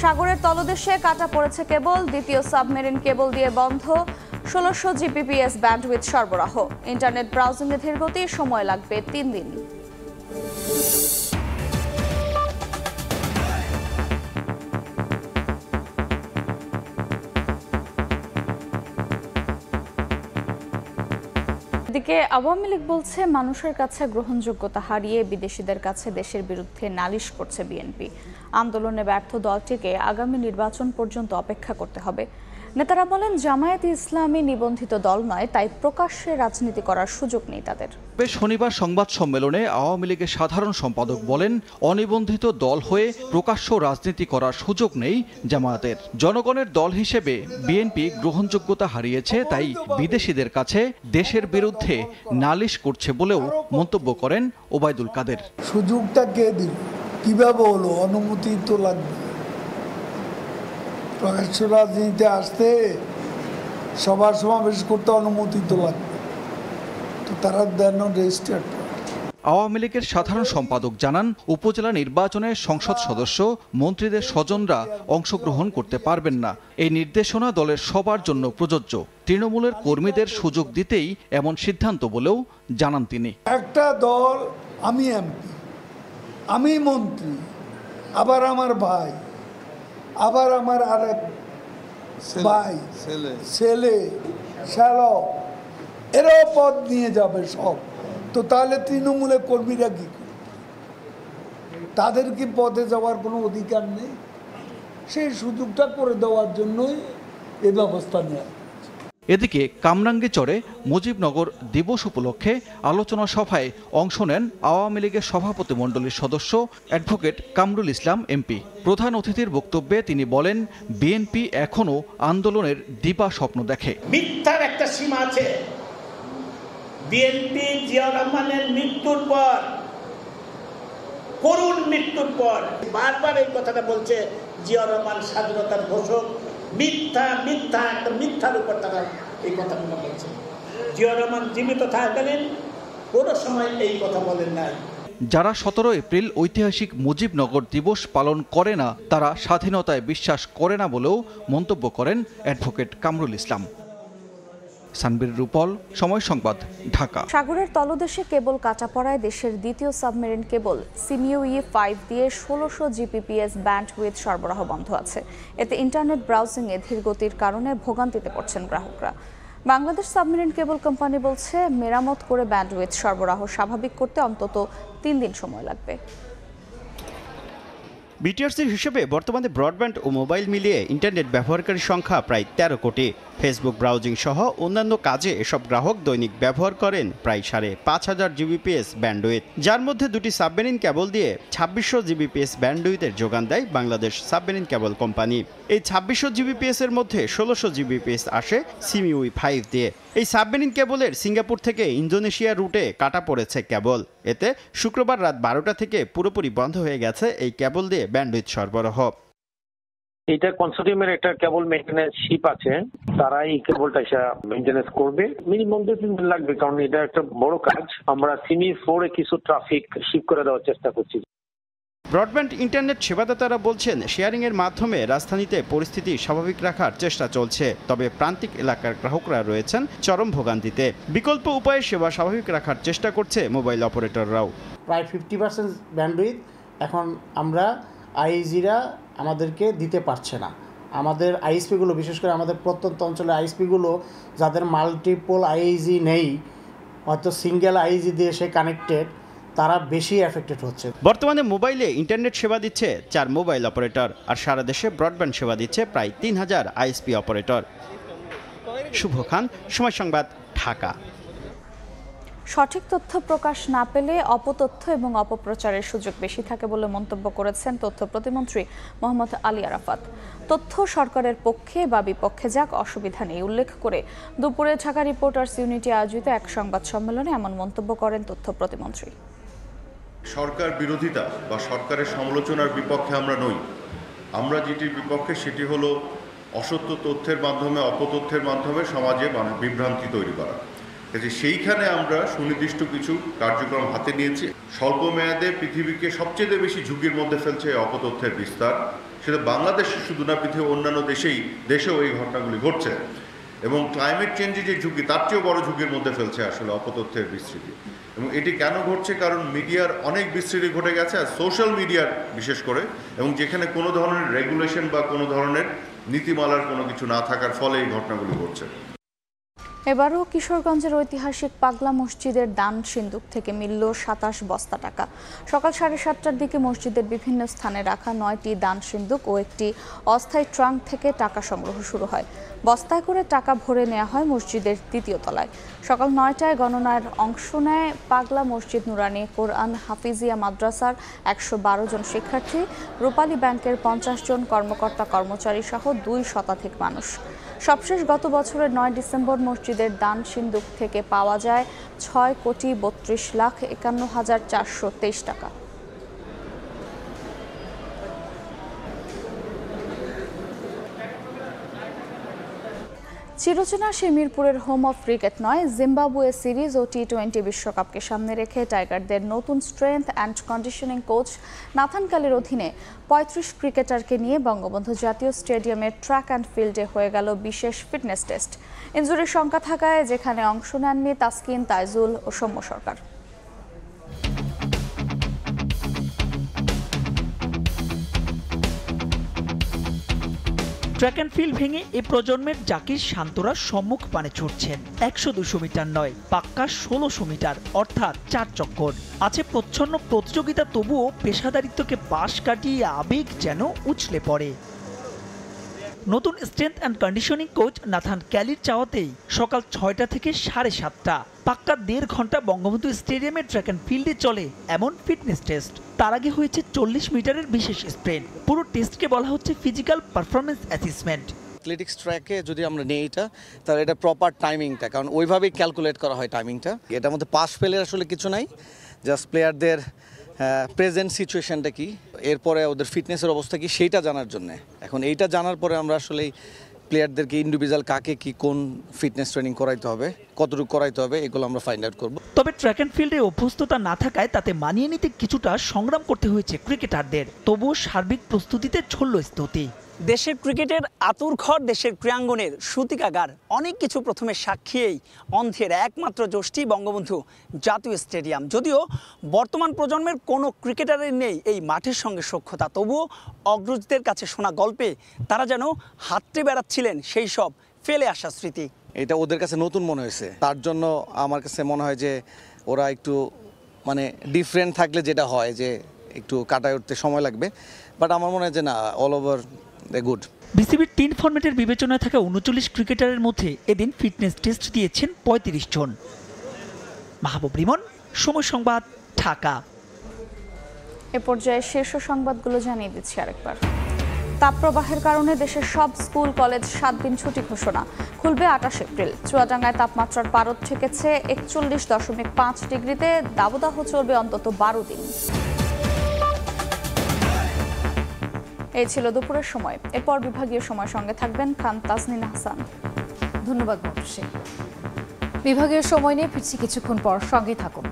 সাগরের তলদেশে কাটা পড়েছে কেবল, দ্বিতীয় সাবমেরিন কেবল দিয়ে বন্ধ। 1600 জিবিপিএস ব্যান্ডউইথ সরবরাহ। ইন্টারনেট ব্রাউজিংয়ে ধীর গতি, সময় লাগবে 3 দিন। এদিকে আওয়ামী লীগ বলছে মানুষের কাছে গ্রহণযোগ্যতা হারিয়ে বিদেশিদের কাছে দেশের বিরুদ্ধে নালিশ করছে বিএনপি। আন্দোলনে ব্যর্থ দলটিকে আগামী নির্বাচন পর্যন্ত অপেক্ষা করতে হবে। নেতারা বলেন জামায়াতে ইসলামী নিবন্ধিত দল নয়, তাই প্রকাশ্যে রাজনীতি করার সুযোগ নেই তাদের। শনিবার সংবাদ সম্মেলনে আওয়ামী লীগের সাধারণ সম্পাদক বলেন অনিবন্ধিত দল হয়ে প্রকাশ্য রাজনীতি করার সুযোগ নেই জামায়াতের। জনগণের দল হিসেবে বিএনপি গ্রহণযোগ্যতা হারিয়েছে, তাই বিদেশিদের কাছে দেশের বিরুদ্ধে নালিশ করছে বলেও মন্তব্য করেন ওবায়দুল কাদের। সুযোগটা কে দিল, কিভাবে হলো? অনুমতি তো লাগবে। প্রকাশ্য রাজনীতিতে আসতে সবার সমাবেশ করতে অনুমতি তো লাগবে, তো তারা দেন রেজিস্টার্ড। আওয়ামী লীগের সাধারণ সম্পাদক জানান উপজেলা নির্বাচনে সংসদ সদস্য মন্ত্রীদের স্বজনরা অংশগ্রহণ করতে পারবেন না। এই নির্দেশনা দলের সবার জন্য প্রযোজ্য। তৃণমূলের কর্মীদের সুযোগ দিতেই এমন সিদ্ধান্ত বলেও জানান তিনি। একটা দল, আমি এমপি, আমি মন্ত্রী, আবার আমার ভাই, আবার আমার আরেক ভাই, ছেলে, শ্যালক, এরাও পদ নিয়ে যাবে সব। তো তাহলে তৃণমূলের কর্মীরা কি করবে? তাদের কি পদে যাওয়ার কোনো অধিকার নেই? সেই সুযোগটা করে দেওয়ার জন্যই এই ব্যবস্থা নেওয়া। এদিকে কামরাঙ্গীরচরে মুজিবনগর দিবস উপলক্ষে আলোচনা সভায় অংশ নেন আওয়ামী লীগের সভাপতিমণ্ডলীর সদস্য অ্যাডভোকেট কামরুল ইসলাম এমপি। প্রধান অতিথির বক্তব্যে তিনি বলেন বিএনপি এখনো আন্দোলনের দিবা স্বপ্ন দেখে। মিথ্যার একটা সীমা আছে। বিএনপি জিয়াউর রহমানের মৃত্যুর পর, করুণ মৃত্যুর পর বারবার এই কথাটা বলছে জিয়াউর রহমান স্বাধীনতার ঘোষক। মিথ্যা মিথ্যা একটা মিথ্যার উপর তারা এই কথাগুলো বলছে। জিয়াউর রহমান জীবিত থাকাকালীন কোনো সময় এই কথা বলেন নাই। যারা 17 এপ্রিল ঐতিহাসিক মুজিবনগর দিবস পালন করে না, তারা স্বাধীনতায় বিশ্বাস করে না বলেও মন্তব্য করেন অ্যাডভোকেট কামরুল ইসলাম। সানবীর রূপল, সময় সংবাদ, ঢাকা। সাগরের তলদেশে কেবল কাটা পড়ায় দেশের দ্বিতীয় সাবমেরিন কেবল সিমিউই 5 দিয়ে 1600 জিবিপিএস ব্যান্ডউইথ সরবরাহ বন্ধ আছে। এতে ইন্টারনেট ব্রাউজিংয়ে ধীর গতির কারণে ভোগান্তিতে পড়ছেন গ্রাহকরা। বাংলাদেশ সাবমেরিন কেবল কোম্পানি বলছে মেরামত করে ব্যান্ডউইথ সরবরাহ স্বাভাবিক করতে অন্তত 3 দিন সময় লাগবে। বিটিআরসির হিসেবে বর্তমানে ব্রডব্যান্ড ও মোবাইল মিলিয়ে ইন্টারনেট ব্যবহারকারীর সংখ্যা প্রায় 13 কোটি। ফেসবুক ব্রাউজিং সহ অন্যান্য কাজে এসব গ্রাহক দৈনিক ব্যবহার করেন প্রায় 5,500 জিবিপিএস ব্যান্ডউইথ, যার মধ্যে দুটি সাবমেরিন কেবল দিয়ে 2600 জিবিপিএস ব্যান্ডউইথের যোগান দেয় বাংলাদেশ সাবমেরিন কেবল কোম্পানি। এই 2600 জিবিপিএস এর মধ্যে 1600 জিবিপিএস আসে সিমিউই 5 দিয়ে। এই সাবমেরিন কেবলের সিঙ্গাপুর থেকে ইন্দোনেশিয়া রুটে কাটা পড়েছে কেবল। এতে শুক্রবার রাত 12টা থেকে পুরোপুরি বন্ধ হয়ে গেছে এই কেবল দিয়ে ব্যান্ডউইথ সরবরাহ। এটা কনসোর্টিয়ামের একটা কেবল মেইনটেনেন্স শিপ আছে, তারা এই কেবলটা মেইনটেনেন্স করবে। মিনিমাম 2 দিন লাগবে, কারণ এটা একটা বড় কাজ। আমরা সিমি 4 এ কিছু ট্রাফিক শিপ করে দেওয়ার চেষ্টা করছি। ব্রডব্যান্ড ইন্টারনেট সেবাদাতারা বলছেন শেয়ারিং এর মাধ্যমে রাজধানীতে পরিস্থিতি স্বাভাবিক রাখার চেষ্টা চলছে, তবে প্রান্তিক এলাকার গ্রাহকরা রয়েছেন চরম ভোগান্তিতে। বিকল্প উপায়ে সেবা স্বাভাবিক রাখার চেষ্টা করছে মোবাইল অপারেটররাও। প্রায় 50% ব্যান্ডউইথ এখন আমরা আইএসপিরা আমাদেরকে দিতে পারছে না। আমাদের আইএসপিগুলো, বিশেষ করে আমাদের প্রত্যন্ত অঞ্চলের আইএসপিগুলো যাদের মাল্টিপল আইএসি নেই, হয়তো সিঙ্গেল আইএসি দিয়ে সে কানেক্টেড, তারা বেশি এফেক্টেড হচ্ছে। বর্তমানে মোবাইলে ইন্টারনেট সেবা দিচ্ছে 4 মোবাইল অপারেটর, আর সারা দেশে ব্রডব্যান্ড সেবা দিচ্ছে প্রায় 3000 আইএসপি অপারেটর। শুভ খান, সময় সংবাদ, ঢাকা। সঠিক তথ্য প্রকাশ না পেলে অপতথ্য এবং অপপ্রচারের সুযোগ বেশি থাকে বলে মন্তব্য করেছেন তথ্য প্রতিমন্ত্রী মোহাম্মদ আলী আরাফাত। তথ্য সরকারের পক্ষে বা বিপক্ষে যাক, অসুবিধা নেই উল্লেখ করে দুপুরে ঢাকা রিপোর্টার্স ইউনিটি আয়োজিত এক সংবাদ সম্মেলনে এমন মন্তব্য করেন তথ্য প্রতিমন্ত্রী। সরকার বিরোধিতা বা সরকারের সমালোচনার বিপক্ষে আমরা নই। আমরা যেটির বিপক্ষে সেটি হলো অসত্য তথ্যের মাধ্যমে, অপতথ্যের মাধ্যমে সমাজে বিভ্রান্তি তৈরি করা। সেইখানে আমরা সুনির্দিষ্ট কিছু কার্যক্রম হাতে নিয়েছি। স্বল্প মেয়াদে পৃথিবীকে সবচেয়ে বেশি ঝুঁকির মধ্যে ফেলছে অপতথ্যের বিস্তার। সেটা বাংলাদেশে শুধু না, পৃথিবীর অন্যান্য দেশেও এই ঘটনাগুলি ঘটছে এবং ক্লাইমেট চেঞ্জের যে ঝুঁকি তার চেয়েও বড় ঝুঁকির মধ্যে ফেলছে আসলে অপতথ্যের বিস্তৃতি। এবং এটি কেন ঘটছে? কারণ মিডিয়ার অনেক বিস্তৃতি ঘটে গেছে, আর সোশ্যাল মিডিয়ার বিশেষ করে, এবং যেখানে কোনো ধরনের রেগুলেশন বা কোনো ধরনের নীতিমালার কোনো কিছু না থাকার ফলে এই ঘটনাগুলি ঘটছে। এবারও কিশোরগঞ্জের ঐতিহাসিক পাগলা মসজিদের দান সিন্দুক থেকে মিলল 27 বস্তা টাকা। সকাল 7:30টার দিকে মসজিদের বিভিন্ন স্থানে রাখা 9টি দান সিন্দুক ও একটি অস্থায়ী ট্রাঙ্ক থেকে টাকা সংগ্রহ শুরু হয়। বস্তায় করে টাকা ভরে নেওয়া হয় মসজিদের দ্বিতীয় তলায়। সকাল 9টায় গণনার অংশ নেয় পাগলা মসজিদ নুরানি কোরআন হাফিজিয়া মাদ্রাসার 112 জন শিক্ষার্থী, রূপালী ব্যাংকের 50 জন কর্মকর্তা কর্মচারী সহ 2 শতাধিক মানুষ। সবশেষ গত বছরের 9 ডিসেম্বর মসজিদের দান সিন্দুক থেকে পাওয়া যায় 6,32,51,423 টাকা। চিরচেনা সেই মিরপুরের হোম অফ ক্রিকেট নয়, জিম্বাবুয়ে সিরিজ ও টি-20 বিশ্বকাপকে সামনে রেখে টাইগারদের নতুন strength and conditioning coach Nathan কালির অধীনে 35 ক্রিকেটারকে নিয়ে বঙ্গবন্ধু জাতীয় স্টেডিয়ামের ট্র্যাক অ্যান্ড ফিল্ডে হয়ে গেল বিশেষ ফিটনেস টেস্ট। ইনজুরির সংখ্যা থাকায় যেখানে অংশ নেননি তাসকিন, তাইজুল ও সৌম্য সরকার। ট্র্যাক অ্যান্ড ফিল্ড ভেঙে এ প্রজন্মের জাকির শান্তরা সম্মুখ পানে ছুটছেন। 100-200 মিটার নয়, পাক্কা 1600 মিটার, অর্থাৎ 4 চক্কর। আছে প্রচ্ছন্ন প্রতিযোগিতা, তবুও পেশাদারিত্বকে পাশ কাটিয়ে আবেগ যেন উছলে পড়ে। নতুন strength and conditioning coach Nathan ক্যালির চাওয়াতেই সকাল 6টা থেকে 7:30 পাক্কা 1.5 ঘন্টা বঙ্গবন্ধু স্টেডিয়ামের ট্র্যাক অ্যান্ড ফিল্ডে চলে এমন ফিটনেস টেস্ট। তার আগে হয়েছে 40 মিটারের বিশেষ স্প্রিন্ট। পুরো টেস্টকে বলা হচ্ছে ফিজিক্যাল পারফরমেন্স অ্যাসেসমেন্ট। অ্যাথলেটিক্স ট্র্যাকে যদি আমরা নেই এটা, তাহলে এটা প্রপার টাইমিংটা, কারণ ওইভাবেই ক্যালকুলেট করা হয় টাইমিংটা। এটার মধ্যে পাস ফেলের আসলে কিছু নাই, জাস্ট প্লেয়ারদের প্রেজেন্ট সিচুয়েশনটা কি, এরপরে ওদের ফিটনেসের অবস্থা কি, সেইটা জানার জন্য। এখন এইটা জানার পরে আমরা আসলে প্লেয়ারদেরকে ইন্ডিভিজুয়াল কাকে কি কোন ফিটনেস ট্রেনিং করাইতে হবে, কতটুকু করাইতে হবে, এগুলো আমরা ফাইন্ড আউট করব। তবে ট্র্যাক অ্যান্ড ফিল্ডে অভ্যস্ততা না থাকায় তাতে মানিয়ে নিতে কিছুটা সংগ্রাম করতে হয়েছে ক্রিকেটারদের। তবুও সার্বিক প্রস্তুতিতে ঝরল স্তুতি। দেশের ক্রিকেটের আতুরঘর, দেশের ক্রীড়াঙ্গনের সূতিকাগার, অনেক কিছু প্রথমে সাক্ষীই অন্ধের একমাত্র যষ্টি বঙ্গবন্ধু জাতীয় স্টেডিয়াম। যদিও বর্তমান প্রজন্মের কোনো ক্রিকেটারের নেই এই মাঠের সঙ্গে সখ্যতা, তবুও অগ্রজদের কাছে শোনা গল্পে তারা যেন হাতড়ে বেড়াচ্ছিলেন সেই সব ফেলে আসা স্মৃতি। এটা ওদের কাছে নতুন মনে হয়েছে, তার জন্য আমার কাছে মনে হয় যে ওরা একটু মানে ডিফারেন্ট থাকলে যেটা হয় যে একটু কাটায় উঠতে সময় লাগবে, বাট আমার মনে হয় যে না, অল ওভার গুড। বিসিবির 3 ফরম্যাটের বিবেচনায় থাকা 39 ক্রিকেটারের মধ্যে এদিন ফিটনেস টেস্ট দিয়েছেন 35 জন। মাহবুব রিমন, সময় সংবাদ, ঢাকা। এ পর্যায়ে শীর্ষ সংবাদগুলো জানিয়ে দিচ্ছি আরেকবার। তাপপ্রবাহের কারণে দেশের সব স্কুল কলেজ 7 দিন ছুটি ঘোষণা, খুলবে 28 এপ্রিল। চুয়াডাঙ্গায় তাপমাত্রার পারদ ঠেকেছে 41.5 ডিগ্রিতে, দাবদাহ চলবে অন্তত 12 দিন। এই ছিল দুপুরের সময়। এরপর বিভাগীয় সময় সঙ্গে থাকবেন খান তাজনিন হাসান। ধন্যবাদ মৌসুমী। বিভাগীয় সময় নিয়ে ফিরছি কিছুক্ষণ পর, সঙ্গে থাকুন।